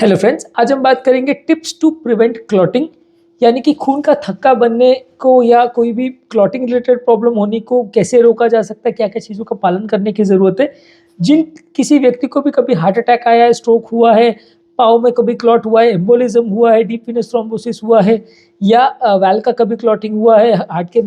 Hello friends, आज हम बात करेंगे टिप्स टू प्रिवेंट क्लॉटिंग, यानी कि खून का थक्का बनने को या कोई भी क्लॉटिंग रिलेटेड प्रॉब्लम होने को कैसे रोका जा सकता है, क्या क्या चीज़ों का पालन करने की ज़रूरत है। जिन किसी व्यक्ति को भी कभी हार्ट अटैक आया है, स्ट्रोक हुआ है, पाँव में कभी क्लॉट हुआ है, एम्बोलिज्म हुआ है, डीप वेनस थ्रोम्बोसिस हुआ है, या वैल का कभी क्लॉटिंग हुआ है, हार्ट के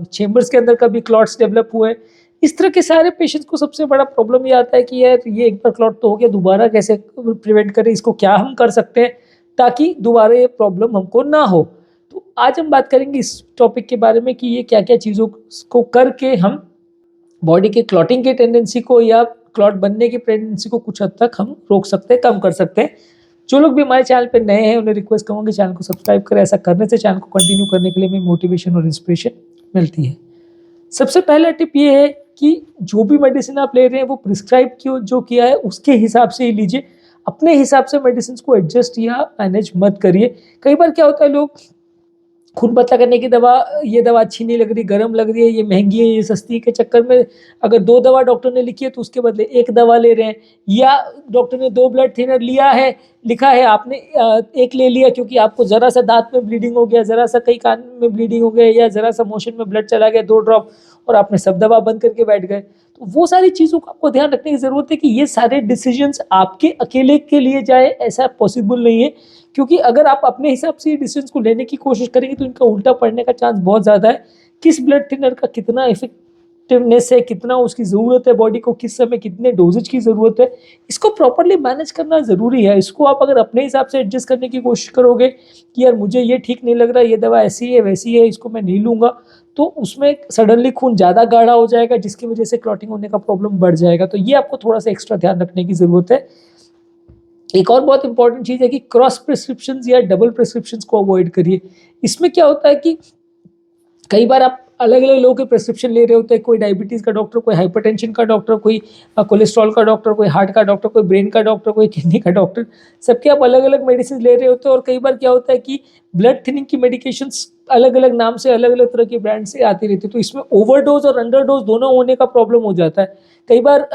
चेम्बर्स के अंदर कभी क्लॉट्स डेवलप हुए हैं, इस तरह के सारे पेशेंट्स को सबसे बड़ा प्रॉब्लम ये आता है कि यार ये एक बार क्लॉट तो हो गया, दोबारा कैसे प्रिवेंट करें, इसको क्या हम कर सकते हैं ताकि दोबारा ये प्रॉब्लम हमको ना हो। तो आज हम बात करेंगे इस टॉपिक के बारे में कि ये क्या क्या चीज़ों को करके हम बॉडी के क्लॉटिंग की टेंडेंसी को या क्लॉट बनने की टेंडेंसी को कुछ हद तक हम रोक सकते हैं, कम कर सकते हैं। जो लोग भी हमारे चैनल पे नए हैं उन्हें रिक्वेस्ट करूँगा चैनल को सब्सक्राइब करें। ऐसा करने से चैनल को कंटिन्यू करने के लिए हमें मोटिवेशन और इंस्पिरेशन मिलती है। सबसे पहला टिप ये है कि जो भी मेडिसिन आप ले रहे हैं वो प्रिस्क्राइब जो किया है उसके हिसाब से ही लीजिए। अपने हिसाब से मेडिसिन को एडजस्ट या मैनेज मत करिए। कई बार क्या होता है, लोग खून पतला करने की दवा, ये दवा अच्छी नहीं लग रही, गर्म लग रही है, ये महंगी है, ये सस्ती है के चक्कर में अगर 2 दवा डॉक्टर ने लिखी है तो उसके बदले 1 दवा ले रहे हैं, या डॉक्टर ने 2 ब्लड थिनर लिखा है, आपने 1 ले लिया क्योंकि आपको ज़रा सा दांत में ब्लीडिंग हो गया, ज़रा सा कहीं कान में ब्लीडिंग हो गया, या ज़रा सा मोशन में ब्लड चला गया 2 ड्रॉप, और आपने सब दवा बंद करके बैठ गए। तो वो सारी चीज़ों का आपको ध्यान रखने की ज़रूरत है कि ये सारे डिसीजंस आपके अकेले के लिए जाए, ऐसा पॉसिबल नहीं है। क्योंकि अगर आप अपने हिसाब से डिसीजन को लेने की कोशिश करेंगे तो इनका उल्टा पड़ने का चांस बहुत ज़्यादा है। किस ब्लड थिनर का कितना इफेक्टिवनेस है, कितना उसकी ज़रूरत है बॉडी को, किस समय कितने डोजेज की ज़रूरत है, इसको प्रॉपरली मैनेज करना ज़रूरी है। इसको आप अगर अपने हिसाब से एडजस्ट करने की कोशिश करोगे कि यार मुझे ये ठीक नहीं लग रहा, ये दवा ऐसी है वैसी है, इसको मैं नहीं लूँगा, तो उसमें सडनली खून ज़्यादा गाढ़ा हो जाएगा जिसकी वजह से क्लॉटिंग होने का प्रॉब्लम बढ़ जाएगा। तो ये आपको थोड़ा सा एक्स्ट्रा ध्यान रखने की ज़रूरत है। एक और बहुत इंपॉर्टेंट चीज़ है कि क्रॉस प्रिस्क्रिप्शन या डबल प्रिस्क्रिप्शन को अवॉइड करिए। इसमें क्या होता है कि कई बार आप अलग अलग लोगों के प्रिस्क्रिप्शन ले रहे होते हैं, कोई डायबिटीज़ का डॉक्टर, कोई हाइपरटेंशन का डॉक्टर, कोई कोलेस्ट्रॉल का डॉक्टर, कोई हार्ट का डॉक्टर, कोई ब्रेन का डॉक्टर, कोई किडनी का डॉक्टर, सबके आप अलग अलग मेडिसिन ले रहे होते हैं। और कई बार क्या होता है कि ब्लड थिनिंग की मेडिकेशंस अलग अलग नाम से, अलग अलग तरह के ब्रांड से आती रहती है, तो इसमें ओवरडोज और अंडरडोज दोनों होने का प्रॉब्लम हो जाता है। कई बार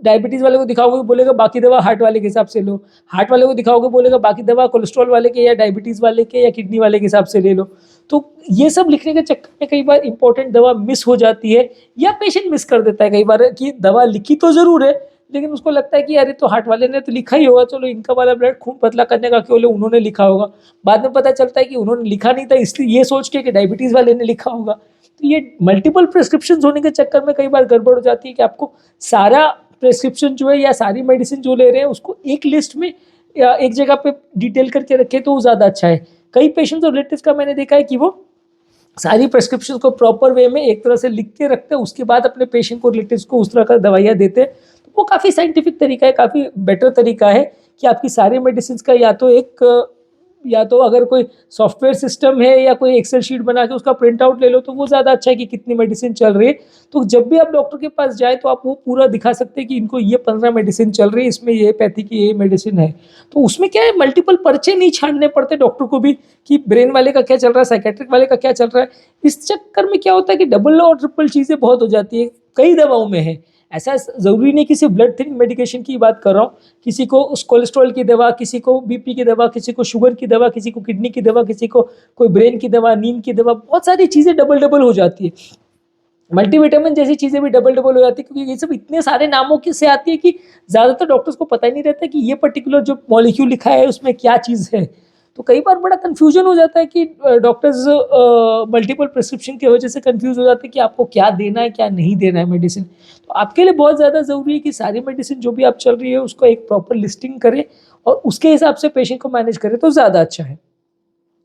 डायबिटीज़ वाले को दिखाओगे बोलेगा बाकी दवा हार्ट वाले के हिसाब से लो, हार्ट वाले को दिखाओगे बोलेगा बाकी दवा कोलेस्ट्रॉल वाले के या डायबिटीज़ वाले के या किडनी वाले के हिसाब से ले लो। तो ये सब लिखने के चक्कर में कई बार इंपॉर्टेंट दवा मिस हो जाती है, या पेशेंट मिस कर देता है कई बार कि दवा लिखी तो ज़रूर है लेकिन उसको लगता है कि अरे तो हार्ट वाले ने तो लिखा ही होगा, चलो इनका वाला ब्लड खून पतला करने का केवल उन्होंने लिखा होगा। बाद में पता चलता है कि उन्होंने लिखा नहीं था, इसलिए ये सोच के कि डायबिटीज़ वाले ने लिखा होगा। तो ये मल्टीपल प्रिस्क्रिप्शन होने के चक्कर में कई बार गड़बड़ हो जाती है कि आपको सारा प्रेस्क्रिप्शन जो है या सारी मेडिसिन जो ले रहे हैं उसको एक लिस्ट में या एक जगह पे डिटेल करके रखे तो ज़्यादा अच्छा है। कई पेशेंट्स और रिलेटिव्स का मैंने देखा है कि वो सारी प्रेस्क्रिप्शन को प्रॉपर वे में एक तरह से लिख के रखते हैं, उसके बाद अपने पेशेंट को, रिलेटिव्स को उस तरह का दवाइयाँ देते हैं। तो वो काफ़ी साइंटिफिक तरीका है, काफ़ी बेटर तरीका है कि आपकी सारी मेडिसिन का या तो अगर कोई सॉफ्टवेयर सिस्टम है या कोई एक्सेल शीट बना के उसका प्रिंट आउट ले लो तो वो ज़्यादा अच्छा है कि कितनी मेडिसिन चल रही है। तो जब भी आप डॉक्टर के पास जाए तो आप वो पूरा दिखा सकते हैं कि इनको ये 15 मेडिसिन चल रही है, इसमें ये पैथी की ये मेडिसिन है। तो उसमें क्या है, मल्टीपल पर्चे नहीं छानने पड़ते डॉक्टर को भी कि ब्रेन वाले का क्या चल रहा है, साइकेट्रिक वाले का क्या चल रहा है। इस चक्कर में क्या होता है कि डबल और ट्रिपल चीज़ें बहुत हो जाती है, कई दवाओं में है। ऐसा ज़रूरी नहीं कि सिर्फ ब्लड थिनिंग मेडिकेशन की बात कर रहा हूँ, किसी को उस कोलेस्ट्रॉल की दवा, किसी को बीपी की दवा, किसी को शुगर की दवा, किसी को किडनी की दवा, किसी को कोई ब्रेन की दवा, नींद की दवा, बहुत सारी चीज़ें डबल डबल हो जाती है। मल्टीविटामिन जैसी चीज़ें भी डबल डबल हो जाती है क्योंकि ये सब इतने सारे नामों की से आती है कि ज़्यादातर डॉक्टर्स को पता ही नहीं रहता कि ये पर्टिकुलर जो मॉलिक्यूल लिखा है उसमें क्या चीज़ है। तो कई बार बड़ा कन्फ्यूजन हो जाता है कि डॉक्टर्स मल्टीपल प्रिस्क्रिप्शन की वजह से कन्फ्यूज हो जाते हैं कि आपको क्या देना है क्या नहीं देना है मेडिसिन। तो आपके लिए बहुत ज़्यादा ज़रूरी है कि सारी मेडिसिन जो भी आप चल रही है उसको एक प्रॉपर लिस्टिंग करें और उसके हिसाब से पेशेंट को मैनेज करें तो ज़्यादा अच्छा है।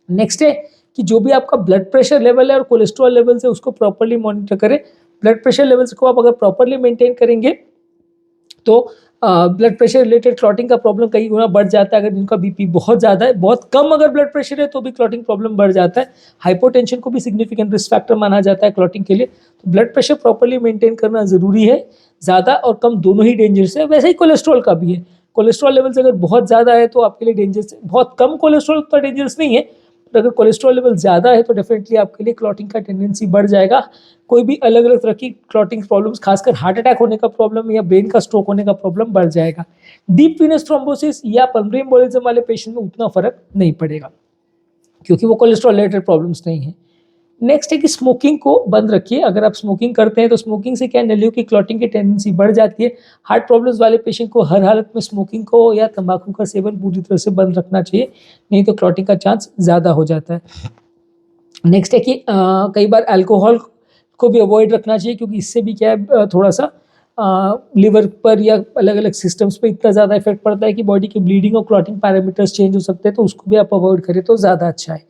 नेक्स्ट है कि जो भी आपका ब्लड प्रेशर लेवल है और कोलेस्ट्रॉल लेवल है उसको प्रॉपरली मॉनिटर करें। ब्लड प्रेशर लेवल्स को आप अगर प्रॉपरली मेंटेन करेंगे तो ब्लड प्रेशर रिलेटेड क्लॉटिंग का प्रॉब्लम कई गुना बढ़ जाता है। अगर जिनका बीपी बहुत ज़्यादा है, बहुत कम अगर ब्लड प्रेशर है तो भी क्लॉटिंग प्रॉब्लम बढ़ जाता है। हाइपोटेंशन को भी सिग्निफिकेंट रिस्क फैक्टर माना जाता है क्लॉटिंग के लिए। तो ब्लड प्रेशर प्रॉपरली मेंटेन करना ज़रूरी है। ज़्यादा और कम दोनों ही डेंजरस है। वैसे ही कोलेस्ट्रॉल का भी है। कोलेस्ट्रॉल लेवल्स अगर बहुत ज़्यादा है तो आपके लिए डेंजरस है। बहुत कम कोलेस्ट्रॉल उतना डेंजरस नहीं है, पर अगर कोलेस्ट्रॉल लेवल ज़्यादा है तो डेफिनेटली आपके लिए क्लॉटिंग का टेंडेंसी बढ़ जाएगा। कोई भी अलग अलग तरह की क्लॉटिंग प्रॉब्लम्स, खासकर हार्ट अटैक होने का प्रॉब्लम या ब्रेन का स्ट्रोक होने का प्रॉब्लम बढ़ जाएगा। डीप वीनस थ्रोम्बोसिस या पल्मोनरी एम्बोलिज्म वाले पेशेंट में उतना फर्क नहीं पड़ेगा क्योंकि वो कोलेस्ट्रॉल रिलेटेड प्रॉब्लम्स नहीं है। नेक्स्ट है कि स्मोकिंग को बंद रखिए। अगर आप स्मोकिंग करते हैं तो स्मोकिंग से क्या है, नलियों की क्लॉटिंग की टेंडेंसी बढ़ जाती है। हार्ट प्रॉब्लम्स वाले पेशेंट को हर हालत में स्मोकिंग को या तंबाकू का सेवन पूरी तरह से बंद रखना चाहिए, नहीं तो क्लॉटिंग का चांस ज़्यादा हो जाता है। नेक्स्ट है कि कई बार अल्कोहल को भी अवॉइड रखना चाहिए क्योंकि इससे भी क्या है थोड़ा सा लिवर पर या अलग अलग सिस्टम्स पे इतना ज़्यादा इफेक्ट पड़ता है कि बॉडी की ब्लीडिंग और क्लॉटिंग पैरामीटर्स चेंज हो सकते हैं, तो उसको भी आप अवॉइड करें तो ज़्यादा अच्छा है।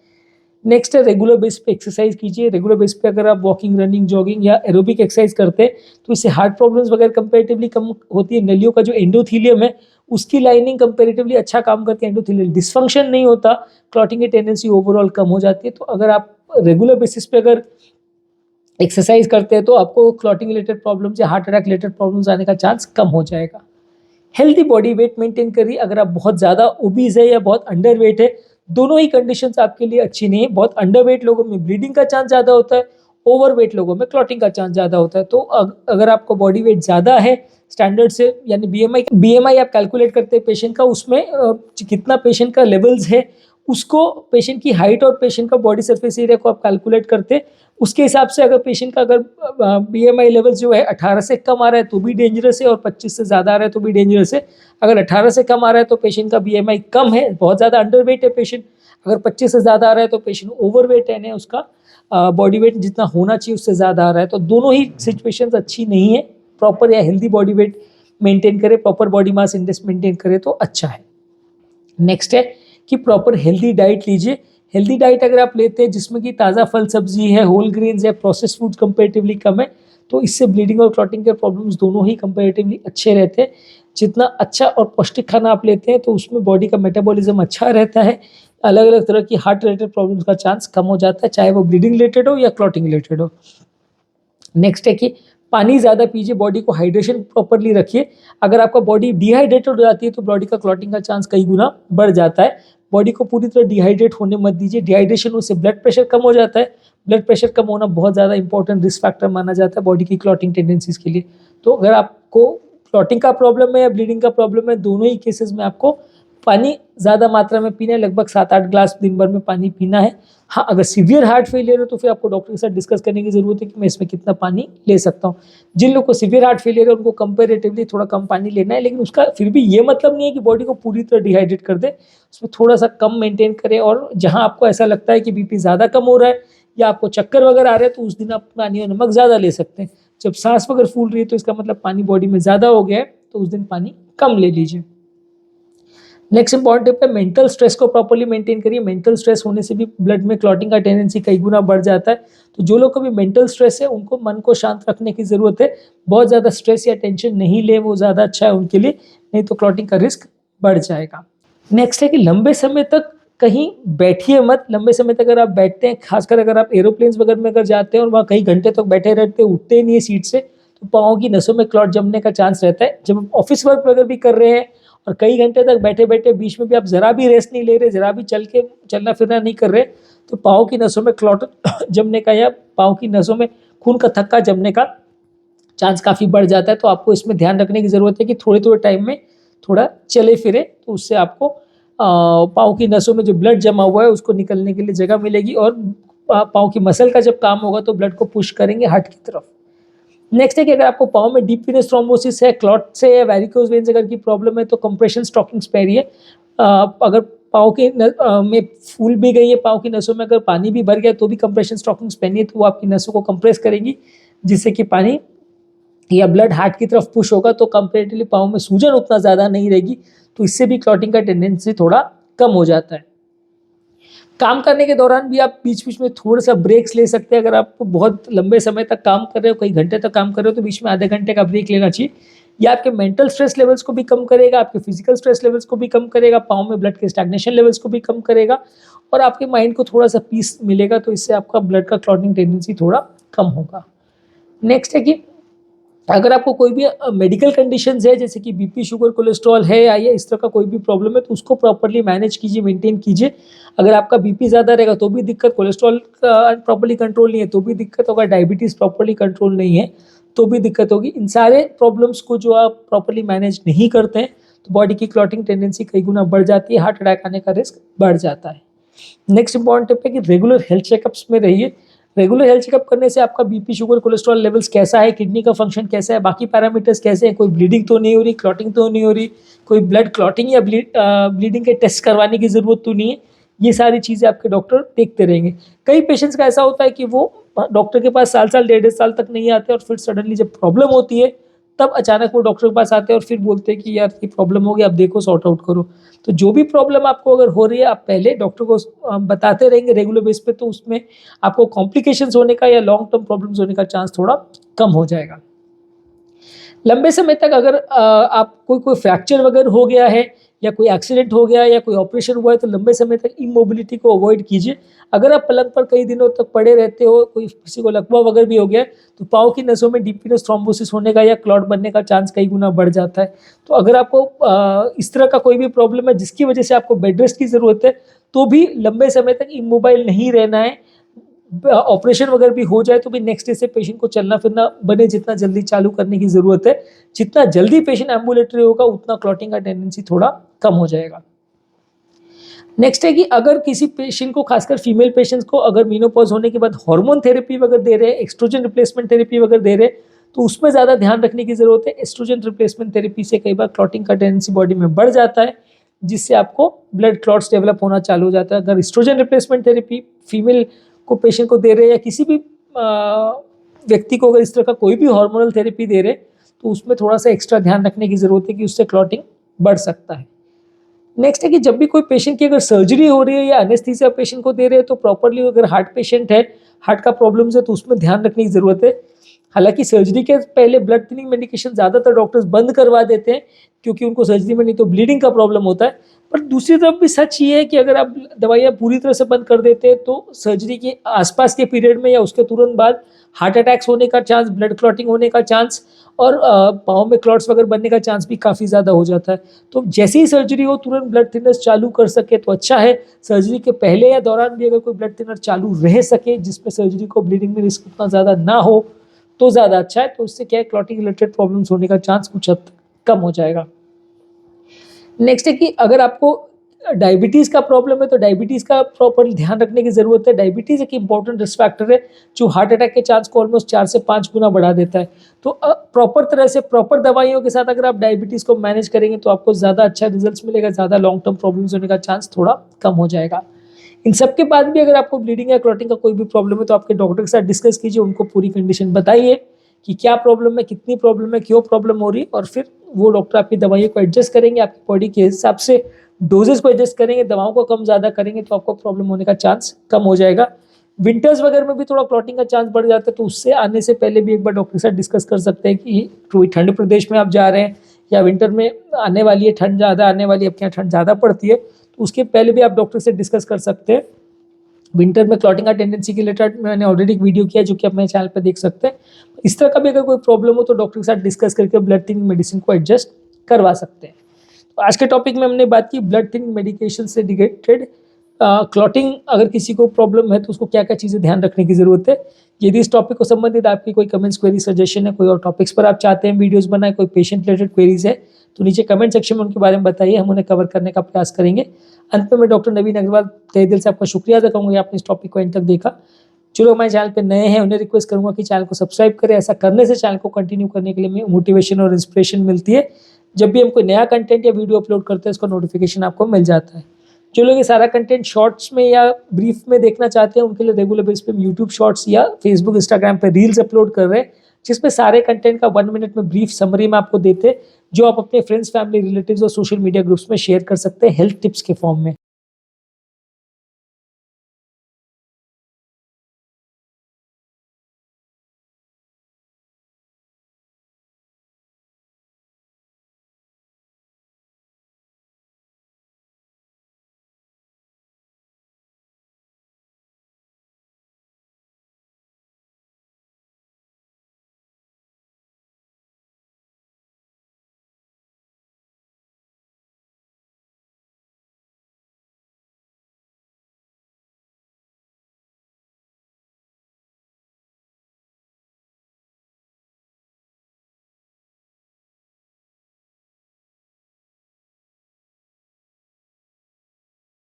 नेक्स्ट है रेगुलर बेस पे एक्सरसाइज कीजिए। रेगुलर बेस पे अगर आप वॉकिंग, रनिंग, जॉगिंग या एरोबिक एक्सरसाइज करते हैं तो इससे हार्ट प्रॉब्लम्स वगैरह कंपेरेटिवली कम होती है। नलियों का जो एंडोथीलियम है उसकी लाइनिंग कंपेरेटिवली अच्छा काम करती है, एंडोथीलियल डिस्फंक्शन नहीं होता, क्लॉटिंग की टेंडेंसी ओवरऑल कम हो जाती है। तो अगर आप रेगुलर बेसिस पे अगर एक्सरसाइज करते हैं तो आपको क्लॉटिंग रिलेटेड प्रॉब्लम्स या हार्ट अटैक रिलेटेड प्रॉब्लम्स आने का चांस कम हो जाएगा। हेल्दी बॉडी वेट मेंटेन करिए। अगर आप बहुत ज़्यादा ओबीज है या बहुत अंडर वेट है, दोनों ही कंडीशंस आपके लिए अच्छी नहीं है। बहुत अंडर वेट लोगों में ब्लीडिंग का चांस ज़्यादा होता है, ओवर वेट लोगों में क्लॉटिंग का चांस ज़्यादा होता है। तो अगर आपको बॉडी वेट ज़्यादा है स्टैंडर्ड से, यानी बीएमआई आप कैलकुलेट करते हैं पेशेंट का, उसमें कितना पेशेंट का लेवल्स है उसको पेशेंट की हाइट और पेशेंट का बॉडी सरफेस एरिया को आप कैलकुलेट करते हैं। उसके हिसाब से अगर पेशेंट का अगर बीएमआई लेवल जो है 18 से कम आ रहा है तो भी डेंजरस है, और 25 से ज़्यादा आ रहा है तो भी डेंजरस है। अगर 18 से कम आ रहा है तो पेशेंट का बीएमआई कम है, बहुत ज़्यादा अंडरवेट है पेशेंट। अगर 25 से ज़्यादा आ रहा है तो पेशेंट ओवरवेट है, उसका बॉडी वेट जितना होना चाहिए उससे ज़्यादा आ रहा है। तो दोनों ही सिचुएशंस अच्छी नहीं है। प्रॉपर या हेल्दी बॉडी वेट मेंटेन करें, proper body mass index maintain करें तो अच्छा है। नेक्स्ट है कि प्रॉपर हेल्दी डाइट लीजिए। हेल्दी डाइट अगर आप लेते हैं जिसमें कि ताज़ा फल सब्जी है, होल ग्रेन्स है, प्रोसेस फूड कंपेरेटिवली कम है, तो इससे ब्लीडिंग और क्लॉटिंग के प्रॉब्लम्स दोनों ही कंपेरेटिवली अच्छे रहते हैं। जितना अच्छा और पौष्टिक खाना आप लेते हैं तो उसमें बॉडी का मेटाबॉलिज्म अच्छा रहता है। अलग अलग तरह की हार्ट रिलेटेड प्रॉब्लम्स का चांस कम हो जाता है, चाहे वो ब्लीडिंग रिलेटेड हो या क्लॉटिंग रिलेटेड हो। नेक्स्ट है कि पानी ज़्यादा पीजिए, बॉडी को हाइड्रेशन प्रॉपरली रखिए। अगर आपका बॉडी डिहाइड्रेटेड हो जाती है तो बॉडी का क्लॉटिंग का चांस कई गुना बढ़ जाता है। बॉडी को पूरी तरह डिहाइड्रेट होने मत दीजिए। डिहाइड्रेशन होने से ब्लड प्रेशर कम हो जाता है। ब्लड प्रेशर कम होना बहुत ज़्यादा इंपॉर्टेंट रिस्क फैक्टर माना जाता है बॉडी की क्लॉटिंग टेंडेंसीज के लिए। तो अगर आपको क्लॉटिंग का प्रॉब्लम है या ब्लीडिंग का प्रॉब्लम है, दोनों ही केसेस में आपको पानी ज़्यादा मात्रा में पीना है। लगभग 7-8 ग्लास दिन भर में पानी पीना है। हाँ, अगर सीवियर हार्ट फेलियर है तो फिर आपको डॉक्टर के साथ डिस्कस करने की ज़रूरत है कि मैं इसमें कितना पानी ले सकता हूँ। जिन लोगों को सीवियर हार्ट फेलियर है उनको कंपेरेटिवली थोड़ा कम पानी लेना है, लेकिन उसका फिर भी ये मतलब नहीं है कि बॉडी को पूरी तरह डिहाइड्रेट कर दे। उसमें थोड़ा सा कम मेंटेन करें, और जहाँ आपको ऐसा लगता है कि बीपी ज़्यादा कम हो रहा है या आपको चक्कर वगैरह आ रहे हैं तो उस दिन आप पानी और नमक ज़्यादा ले सकते हैं। जब सांस वगैरह फूल रही है तो इसका मतलब पानी बॉडी में ज़्यादा हो गया है, तो उस दिन पानी कम ले लीजिए। नेक्स्ट इंपॉर्टेंट टिप है, मेंटल स्ट्रेस को प्रॉपर्ली मेंटेन करिए। मेंटल स्ट्रेस होने से भी ब्लड में क्लॉटिंग का टेंडेंसी कई गुना बढ़ जाता है। तो जो लोग को भी मेंटल स्ट्रेस है उनको मन को शांत रखने की ज़रूरत है। बहुत ज़्यादा स्ट्रेस या टेंशन नहीं ले, वो ज़्यादा अच्छा है उनके लिए, नहीं तो क्लॉटिंग का रिस्क बढ़ जाएगा। नेक्स्ट है कि लंबे समय तक कहीं बैठिए मत। लंबे समय तक अगर आप बैठते हैं, खासकर अगर आप एरोप्लेन्स वगैरह में अगर जाते हैं और वहाँ कई घंटे तक बैठे रहते हैं, उठते नहीं है सीट से, तो पाँव की नसों में क्लॉट जमने का चांस रहता है। जब आप ऑफिस वर्क वगैरह भी कर रहे हैं और कई घंटे तक बैठे बैठे बीच में भी आप ज़रा भी रेस्ट नहीं ले रहे, ज़रा भी चलना फिरना नहीं कर रहे, तो पाँव की नसों में क्लॉट जमने का या पाँव की नसों में खून का थक्का जमने का चांस काफ़ी बढ़ जाता है। तो आपको इसमें ध्यान रखने की ज़रूरत है कि थोड़े थोड़े टाइम में थोड़ा चले फिरे, तो उससे आपको पाँव की नसों में जो ब्लड जमा हुआ है उसको निकलने के लिए जगह मिलेगी, और पाँव की मसल का जब काम होगा तो ब्लड को पुश करेंगे हार्ट की तरफ। नेक्स्ट है कि अगर आपको पाँव में डीप वीनस थ्रोम्बोसिस है, क्लॉट से या वेरिकोज वेन्स अगर की प्रॉब्लम है तो कंप्रेशन स्टॉकिंग्स पहनिए। अगर पाँव के में फूल भी गई है, पाँव की नसों में अगर पानी भी भर गया तो भी कंप्रेशन स्टॉकिंग्स पहनिए, तो वो आपकी नसों को कंप्रेस करेंगी, जिससे कि पानी या ब्लड हार्ट की तरफ पुश होगा, तो कंपेरेटिवली पाँव में सूजन उतना ज़्यादा नहीं रहेगी, तो इससे भी क्लॉटिंग का टेंडेंसी थोड़ा कम हो जाता है। काम करने के दौरान भी आप बीच बीच में थोड़ा सा ब्रेक्स ले सकते हैं। अगर आप बहुत लंबे समय तक काम कर रहे हो, कई घंटे तक काम कर रहे हो, तो बीच में आधे घंटे का ब्रेक लेना चाहिए। यह आपके मेंटल स्ट्रेस लेवल्स को भी कम करेगा, आपके फिजिकल स्ट्रेस लेवल्स को भी कम करेगा, पाँव में ब्लड के स्टैग्नेशन लेवल्स को भी कम करेगा, और आपके माइंड को थोड़ा सा पीस मिलेगा, तो इससे आपका ब्लड का क्लॉटिंग टेंडेंसी थोड़ा कम होगा। नेक्स्ट है कि अगर आपको कोई भी मेडिकल कंडीशंस है जैसे कि बीपी, शुगर, कोलेस्ट्रॉल है या ये इस तरह का कोई भी प्रॉब्लम है तो उसको प्रॉपर्ली मैनेज कीजिए, मेंटेन कीजिए। अगर आपका बीपी ज़्यादा रहेगा तो भी दिक्कत, कोलेस्ट्रॉल प्रॉपर्ली कंट्रोल नहीं है तो भी दिक्कत होगा, डायबिटीज़ प्रॉपर्ली कंट्रोल नहीं है तो भी दिक्कत होगी। इन सारे प्रॉब्लम्स को जो आप प्रॉपर्ली मैनेज नहीं करते हैं तो बॉडी की क्लॉटिंग टेंडेंसी कई गुना बढ़ जाती है, हार्ट अटैक आने का रिस्क बढ़ जाता है। नेक्स्ट इंपॉर्टेंट टिप है कि रेगुलर हेल्थ चेकअप्स में रहिए। रेगुलर हेल्थ चेकअप करने से आपका बीपी, शुगर, कोलेस्ट्रॉल लेवल्स कैसा है, किडनी का फंक्शन कैसा है, बाकी पैरामीटर्स कैसे हैं, कोई ब्लीडिंग तो नहीं हो रही, क्लॉटिंग तो नहीं हो रही, कोई ब्लड क्लॉटिंग या ब्लीडिंग के टेस्ट करवाने की ज़रूरत तो नहीं है। ये सारी चीज़ें आपके डॉक्टर देखते रहेंगे। कई पेशेंट्स का ऐसा होता है कि वो डॉक्टर के पास साल साल, 1.5 साल तक नहीं आते और फिर सडनली जब प्रॉब्लम होती है तब अचानक वो डॉक्टर के पास आते हैं और फिर बोलते हैं कि यार ये प्रॉब्लम हो गया, अब देखो सॉर्ट आउट करो। तो जो भी प्रॉब्लम आपको अगर हो रही है आप पहले डॉक्टर को बताते रहेंगे रेगुलर बेस पे, तो उसमें आपको कॉम्प्लिकेशंस होने का या लॉन्ग टर्म प्रॉब्लम्स होने का चांस थोड़ा कम हो जाएगा। लंबे समय तक अगर आप कोई फ्रैक्चर वगैरह हो गया है या कोई एक्सीडेंट हो गया या कोई ऑपरेशन हुआ है तो लंबे समय तक इमोबिलिटी को अवॉइड कीजिए। अगर आप पलंग पर कई दिनों तक पड़े रहते हो, कोई किसी को लकवा वगैरह भी हो गया है तो पाँव की नसों में डीप वेनस थ्रोम्बोसिस होने का या क्लॉट बनने का चांस कई गुना बढ़ जाता है। तो अगर आपको इस तरह का कोई भी प्रॉब्लम है जिसकी वजह से आपको बेड रेस्ट की ज़रूरत है तो भी लंबे समय तक इमोबाइल नहीं रहना है। ऑपरेशन वगैरह भी हो जाए तो भी नेक्स्ट डे से पेशेंट को चलना फिरना बने जितना जल्दी चालू करने की ज़रूरत है। जितना जल्दी पेशेंट एम्बुलेटरी होगा उतना क्लॉटिंग का टेंडेंसी थोड़ा कम हो जाएगा। नेक्स्ट है कि अगर किसी पेशेंट को, खासकर फीमेल पेशेंट्स को, अगर मीनोपॉज होने के बाद हार्मोन थेरेपी वगैरह दे रहे हैं, एस्ट्रोजन रिप्लेसमेंट थेरेपी वगैरह दे रहे हैं तो उसमें ज़्यादा ध्यान रखने की ज़रूरत है। एस्ट्रोजन रिप्लेसमेंट थेरेपी से कई बार क्लॉटिंग का टेंडेंसी बॉडी में बढ़ जाता है जिससे आपको ब्लड क्लॉट्स डेवलप होना चालू हो जाता है। अगर एस्ट्रोजन रिप्लेसमेंट थेरेपी फीमेल को पेशेंट को दे रहे हैं या किसी भी व्यक्ति को अगर इस तरह का कोई भी हार्मोनल थेरेपी दे रहे तो उसमें थोड़ा सा एक्स्ट्रा ध्यान रखने की ज़रूरत है कि उससे क्लॉटिंग बढ़ सकता है। नेक्स्ट है कि जब भी कोई पेशेंट की अगर सर्जरी हो रही है या एनेस्थीसिया पेशेंट को दे रहे हैं तो प्रॉपर्ली, अगर हार्ट पेशेंट है, हार्ट का प्रॉब्लम्स है तो उसमें ध्यान रखने की ज़रूरत है। हालांकि सर्जरी के पहले ब्लड थिनिंग मेडिकेशन ज़्यादातर डॉक्टर्स बंद करवा देते हैं क्योंकि उनको सर्जरी में नहीं तो ब्लीडिंग का प्रॉब्लम होता है। पर दूसरी तरफ भी सच ये है कि अगर आप दवाइयाँ पूरी तरह से बंद कर देते हैं तो सर्जरी के आसपास के पीरियड में या उसके तुरंत बाद हार्ट अटैक्स होने का चांस, ब्लड क्लॉटिंग होने का चांस और पाँव में क्लॉट्स वगैरह बनने का चांस भी काफ़ी ज़्यादा हो जाता है। तो जैसे ही सर्जरी हो तुरंत ब्लड थिनर्स चालू कर सके तो अच्छा है। सर्जरी के पहले या दौरान भी अगर कोई ब्लड थिनर चालू रह सके जिसमें सर्जरी को ब्लीडिंग में रिस्क उतना ज़्यादा ना हो तो ज़्यादा अच्छा है। तो उससे क्या है, क्लॉटिंग रिलेटेड प्रॉब्लम्स होने का चांस कुछ हद तक कम हो जाएगा। नेक्स्ट है कि अगर आपको डायबिटीज़ का प्रॉब्लम है तो डायबिटीज़ का प्रॉपर ध्यान रखने की ज़रूरत है। डायबिटीज़ एक इंपॉर्टेंट रिस्क फैक्टर है जो हार्ट अटैक के चांस को ऑलमोस्ट 4 से 5 गुना बढ़ा देता है। तो प्रॉपर तरह से, प्रॉपर दवाइयों के साथ अगर आप डायबिटीज़ को मैनेज करेंगे तो आपको ज़्यादा अच्छा रिजल्ट मिलेगा, ज़्यादा लॉन्ग टर्म प्रॉब्लम्स होने का चांस थोड़ा कम हो जाएगा। इन सब के बाद भी अगर आपको ब्लीडिंग या क्लॉटिंग का कोई भी प्रॉब्लम है तो आपके डॉक्टर के साथ डिस्कस कीजिए, उनको पूरी कंडीशन बताइए कि क्या प्रॉब्लम है, कितनी प्रॉब्लम है, क्यों प्रॉब्लम हो रही है और फिर वो डॉक्टर आपकी दवाइयों को एडजस्ट करेंगे, आपकी बॉडी के हिसाब से डोजेस को एडजस्ट करेंगे, दवाओं को कम ज़्यादा करेंगे तो आपको प्रॉब्लम होने का चांस कम हो जाएगा। विंटर्स वगैरह में भी थोड़ा क्लॉटिंग का चांस बढ़ जाता है तो उससे आने से पहले भी एक बार डॉक्टर के साथ डिस्कस कर सकते हैं कि कोई ठंड प्रदेश में आप जा रहे हैं या विंटर में आने वाली है, ठंड ज़्यादा आने वाली है, आपके यहाँ ठंड ज़्यादा पड़ती है तो उसके पहले भी आप डॉक्टर से डिस्कस कर सकते हैं। विंटर में क्लॉटिंग का टेंडेंसी के रिलेटेड मैंने ऑलरेडी एक वीडियो किया जो कि आप मेरे चैनल पर देख सकते हैं। इस तरह का भी अगर कोई प्रॉब्लम हो तो डॉक्टर के साथ डिस्कस करके ब्लड थिनिंग मेडिसिन को एडजस्ट करवा सकते हैं। तो आज के टॉपिक में हमने बात की ब्लड थिनिंग मेडिकेशन से रिलेटेड। क्लॉटिंग अगर किसी को प्रॉब्लम है तो उसको क्या क्या चीज़ें ध्यान रखने की ज़रूरत है। यदि इस टॉपिक को संबंधित आपकी कोई कमेंट्स, क्वेरी, सजेशन है, कोई और टॉपिक्स पर आप चाहते हैं वीडियोस बनाए, कोई पेशेंट रिलेटेड क्वेरीज है तो नीचे कमेंट सेक्शन में उनके बारे में बताइए, हम उन्हें कवर करने का प्रयास करेंगे। अंत में मैं डॉक्टर नवीन अग्रवाल तहे दिल से आपका शुक्रिया अदा करूँगा कि आपने इस टॉपिक को एंड तक देखा। जो लोग हमारे चैनल पर नए हैं उन्हें रिक्वेस्ट करूँगा कि चैनल को सब्सक्राइब करें। ऐसा करने से चैनल को कंटिन्यू करने के लिए मोटिवेशन और इंस्पिरेशन मिलती है। जब भी हम कोई नया कंटेंट या वीडियो अपलोड करते हैं उसका नोटिफिकेशन आपको मिल जाता है। जो लोग ये सारा कंटेंट शॉर्ट्स में या ब्रीफ में देखना चाहते हैं उनके लिए रेगुलर बेस पे यूट्यूब शॉर्ट्स या फेसबुक, इंस्टाग्राम पे रील्स अपलोड कर रहे हैं जिसमें सारे कंटेंट का 1 मिनट में ब्रीफ समरी में आपको देते हैं जो आप अपने फ्रेंड्स, फैमिली, रिलेटिव्स और सोशल मीडिया ग्रुप्स में शेयर कर सकते हैं हेल्थ टिप्स के फॉर्म में।